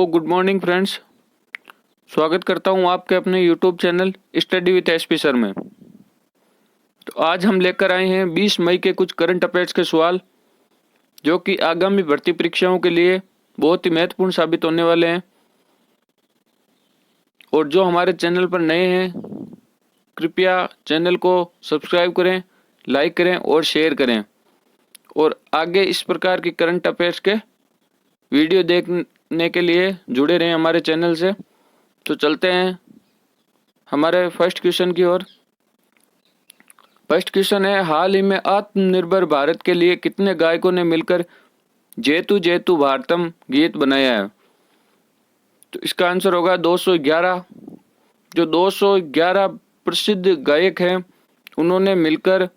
Good morning friends. स्वागत करता हूं आपके अपने YouTube channel study with SP sir में। तो आज हम लेकर आए हैं 20 मई के कुछ करंट अफेयर्स के सवाल, जो कि आगामी भर्ती परीक्षाओं के लिए बहुत ही महत्वपूर्ण साबित होने वाले हैं। और जो हमारे चैनल पर नए हैं, कृपया चैनल को सब्सक्राइब करें, लाइक करें और शेयर करें। और आगे इस प्रकार की करंट अफेयर्स के वीडियो देखने के लिए जुड़े रहें हमारे चैनल से। तो चलते हैं हमारे फर्स्ट क्वेश्चन की ओर। फर्स्ट क्वेश्चन है, हाल ही में आत्मनिर्भर भारत के लिए कितने गायकों ने मिलकर जेतु जेतु भारतम गीत बनाया है? तो इसका आंसर होगा 211। जो 211 प्रसिद्ध गायक हैं, उन्होंने मिलकर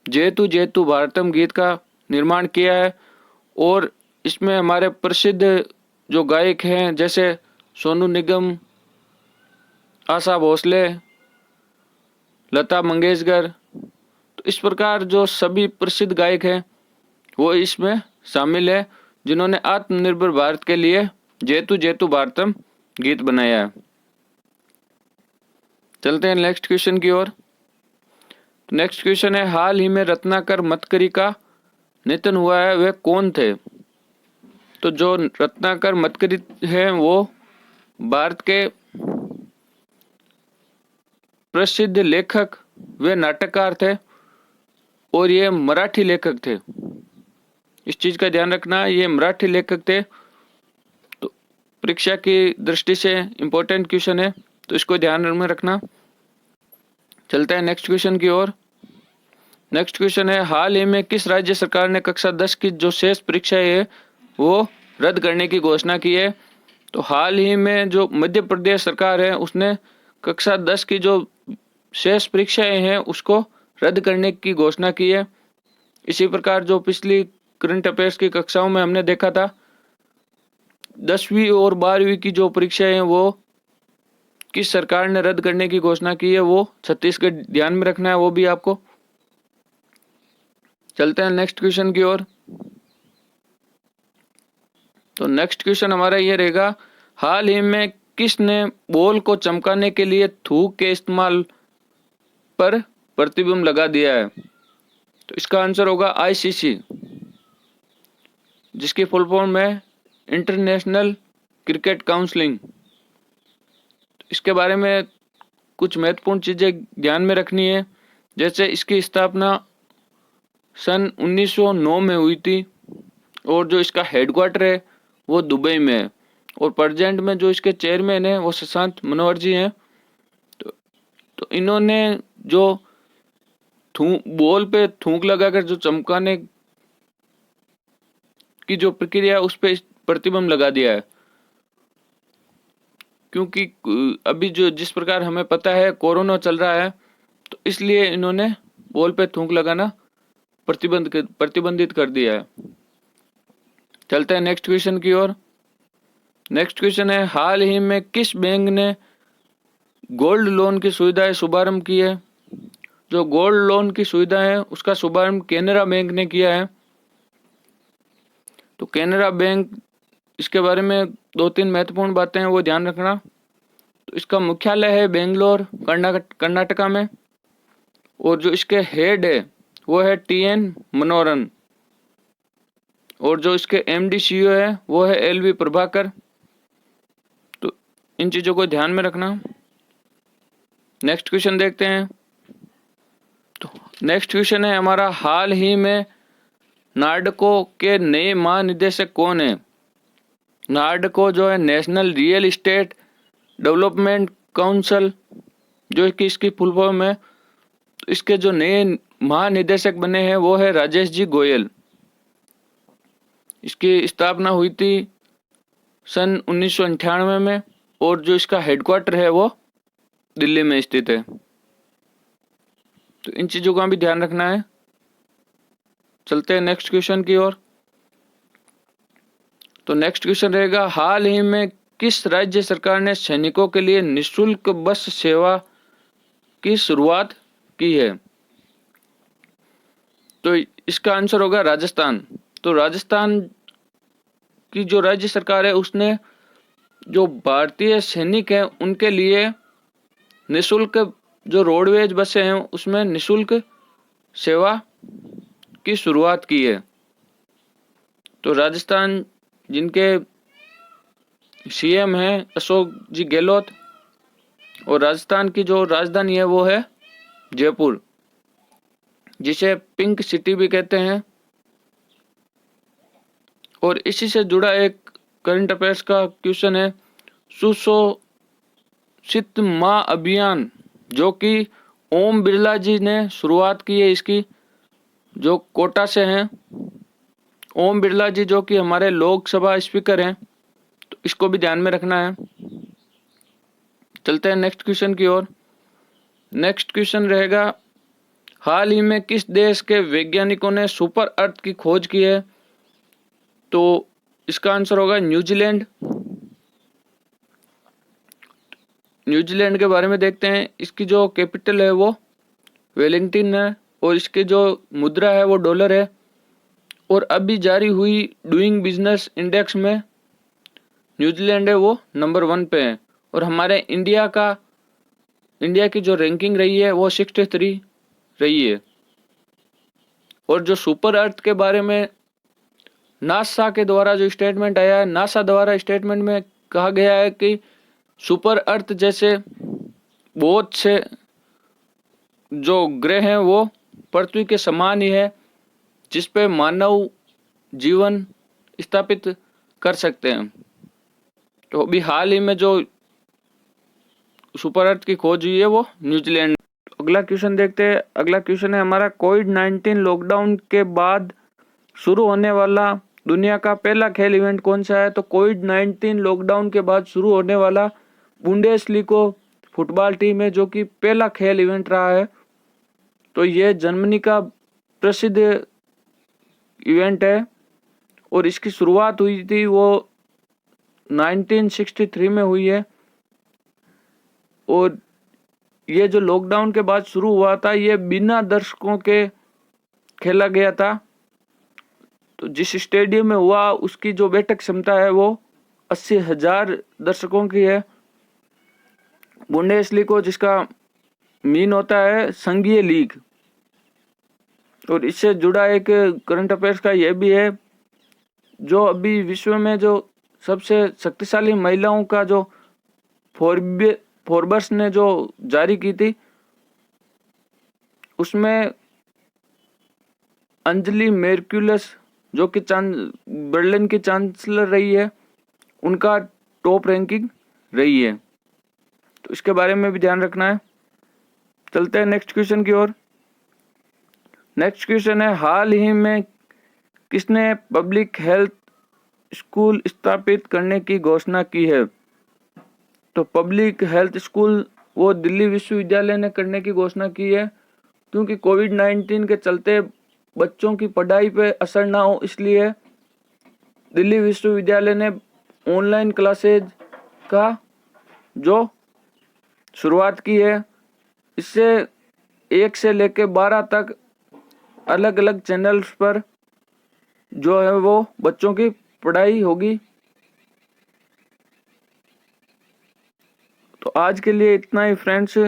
जेतु जेतु भारतम गीत का निर्माण किया है। और इसमें हमारे प्रसिद्ध जो गायक हैं, जैसे सोनू निगम, आशा भोसले, लता मंगेशकर, तो इस प्रकार जो सभी प्रसिद्ध गायक हैं वो इसमें शामिल है, जिन्होंने आत्मनिर्भर भारत के लिए जेतु जेतु भारतम गीत बनाया है। चलते हैं नेक्स्ट क्वेश्चन की ओर। नेक्स्ट क्वेश्चन है, हाल ही में रत्नाकर मतकरी का निधन हुआ है, वे कौन थे? तो जो रत्नाकर मतकरी हैं वो भारत के प्रसिद्ध लेखक वे नाटककार थे, और ये मराठी लेखक थे। इस चीज का ध्यान रखना, ये मराठी लेखक थे। तो परीक्षा की दृष्टि से इम्पोर्टेंट क्वेश्चन है, तो इसको ध्यान में रखना। चलते हैं नेक्स्ट क्वेश्चन की ओर। नेक्स्ट क्वेश्चन है, हाल ही में किस राज्य सरकार ने कक्षा 10 की जो शेष परीक्षाएं है वो रद्द करने की घोषणा की है? तो हाल ही में जो मध्य प्रदेश सरकार है, उसने कक्षा 10 की जो शेष परीक्षाएं हैं उसको रद्द करने की घोषणा की है। इसी प्रकार जो पिछली करंट अफेयर्स की कक्षाओं में हमने देखा था, 10वीं और 12वीं की जो परीक्षाएं हैं वो किस सरकार ने रद्द करने की घोषणा की है, वो छत्तीसगढ़। ध्यान में रखना है वो भी आपको। चलते हैं नेक्स्ट क्वेश्चन की ओर। तो नेक्स्ट क्वेश्चन हमारा ये रहेगा, हाल ही में किसने बॉल को चमकाने के लिए थूक के इस्तेमाल पर प्रतिबंध लगा दिया है? तो इसका आंसर होगा आईसीसी, जिसकी फुल फॉर्म है इंटरनेशनल क्रिकेट काउंसिलिंग। इसके बारे में कुछ महत्वपूर्ण चीजें ध्यान में रखनी है, जैसे इसकी स्थापना सन 1909 में हुई थी, और जो इसका हेडक्वार्टर है वो दुबई में है, और प्रेजेंट में जो इसके चेयरमैन है वो शशांक मनोहर जी हैं। तो इन्होंने जो बॉल पे थूक लगाकर जो चमकाने की जो प्रक्रिया है उस पे प्रतिबंध लगा दिया है, क्योंकि अभी जो जिस प्रकार हमें पता है कोरोना चल रहा है, तो इसलिए इन्होंने बॉल पे थूक लगाना प्रतिबंधित कर दिया है। चलते हैं नेक्स्ट क्वेश्चन की ओर। नेक्स्ट क्वेश्चन है, हाल ही में किस बैंक ने गोल्ड लोन की सुविधाएं शुभारंभ की है? जो गोल्ड लोन की सुविधा है उसका शुभारंभ केनरा बैंक ने किया है। तो केनरा बैंक, इसके बारे में 2-3 महत्वपूर्ण बातें हैं वो ध्यान रखना। तो इसका मुख्यालय है बेंगलोर, कर्नाटका में, और जो इसके हेड है वो है टीएन मनोहरन, और जो इसके एमडी सीईओ है वो है एलवी प्रभाकर। तो इन चीजों को ध्यान में रखना। नेक्स्ट क्वेश्चन देखते हैं। तो नेक्स्ट क्वेश्चन है हमारा, हाल ही में नार्डको के नए महानिदेशक कौन है? नार्डको जो है national real estate development council, जो कि इसकी फुल फॉर्म है। तो इसके जो नए महानिदेशक बने हैं वो है राजेश जी गोयल। इसकी स्थापना हुई थी सन 1998 में, और जो इसका हेडक्वार्टर है वो दिल्ली में स्थित है। तो इन चीजों का भी ध्यान रखना है। चलते हैं नेक्स्ट क्वेश्चन की ओर। तो नेक्स्ट क्वेश्चन रहेगा, हाल ही में किस राज्य सरकार ने सैनिकों के लिए निःशुल्क बस सेवा की शुरुआत की है? तो इसका आंसर होगा राजस्थान। तो राजस्थान की जो राज्य सरकार है उसने जो भारतीय सैनिक हैं उनके लिए निःशुल्क जो रोडवेज बसें हैं उसमें निःशुल्क सेवा की शुरुआत की है। तो राजस्थान जिनके सीएम हैं अशोक जी गहलोत, और राजस्थान की जो राजधानी है वो है जयपुर, जिसे पिंक सिटी भी कहते हैं। और इसी से जुड़ा एक करंट अफेयर्स का क्वेश्चन है, सुशोषित माँ अभियान जो कि ओम बिरला जी ने शुरुआत की है इसकी, जो कोटा से हैं। ओम बिरला जी जो कि हमारे लोकसभा स्पीकर हैं, तो इसको भी ध्यान में रखना है। चलते हैं नेक्स्ट क्वेश्चन की ओर। नेक्स्ट क्वेश्चन रहेगा, हाल ही में किस देश के वैज्ञानिकों ने सुपर अर्थ की खोज की है? तो इसका आंसर होगा न्यूजीलैंड। न्यूजीलैंड के बारे में देखते हैं। इसकी जो कैपिटल है वो वेलिंगटन है, और इसकी जो मुद्रा है वो डॉलर है। और अभी जारी हुई डूइंग बिजनेस इंडेक्स में न्यूजीलैंड है वो नंबर 1 पे है। और हमारे इंडिया की जो रैंकिंग रही है वो 63 रही है। और जो सुपर अर्थ के बारे में नासा के द्वारा जो स्टेटमेंट आया है, नासा द्वारा स्टेटमेंट में कहा गया है कि सुपर अर्थ जैसे बहुत से जो ग्रह हैं वो पृथ्वी के समान ही है, जिस पे मानव जीवन स्थापित कर सकते हैं। तो अभी हाल ही में जो सुपर अर्थ की खोज हुई है वो न्यूजीलैंड। अगला क्वेश्चन देखते हैं। अगला क्वेश्चन है हमारा, कोविड-19 लॉकडाउन के बाद शुरू होने वाला दुनिया का पहला खेल इवेंट कौन सा है? तो कोविड-19 लॉकडाउन के बाद शुरू होने वाला बुंडेसलीगा फुटबॉल टीम है, जो कि पहला खेल इवेंट रहा है। तो ये जर्मनी का प्रसिद्ध इवेंट है, और इसकी शुरुआत हुई थी वो 1963 में हुई है। और ये जो लॉकडाउन के बाद शुरू हुआ था, ये बिना दर्शकों के खेला गया था। तो जिस स्टेडियम में हुआ उसकी जो बैठक क्षमता है वो 80,000 दर्शकों की है। बुंडेसलीगा जिसका मीन होता है संघीय लीग। और इससे जुड़ा एक करंट अफेयर्स का यह भी है, जो अभी विश्व में जो सबसे शक्तिशाली महिलाओं का जो फोर्ब्स ने जो जारी की थी, उसमें अंजलि मेर्कुलस जो कि बर्लिन की चांसलर रही है, उनका टॉप रैंकिंग रही है। तो इसके बारे में भी ध्यान रखना है। चलते हैं नेक्स्ट क्वेश्चन की ओर। नेक्स्ट क्वेश्चन है, हाल ही में किसने पब्लिक हेल्थ स्कूल स्थापित करने की घोषणा की है? तो पब्लिक हेल्थ स्कूल वो दिल्ली विश्वविद्यालय ने करने की घोषणा की है, क्योंकि कोविड-19 के चलते बच्चों की पढ़ाई पे असर ना हो, इसलिए दिल्ली विश्वविद्यालय ने ऑनलाइन क्लासेज का जो शुरुआत की है। इससे 1 से लेकर 12 तक अलग अलग चैनल्स पर जो है वो बच्चों की पढ़ाई होगी। तो आज के लिए इतना ही फ्रेंड्स।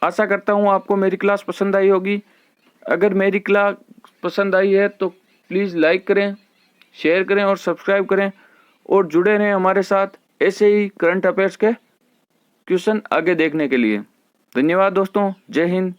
आशा करता हूँ आपको मेरी क्लास पसंद आई होगी। अगर मेरी क्लास पसंद आई है तो प्लीज़ लाइक करें, शेयर करें और सब्सक्राइब करें, और जुड़े रहें हमारे साथ ऐसे ही करंट अफेयर्स के क्वेश्चन आगे देखने के लिए। धन्यवाद दोस्तों। जय हिंद,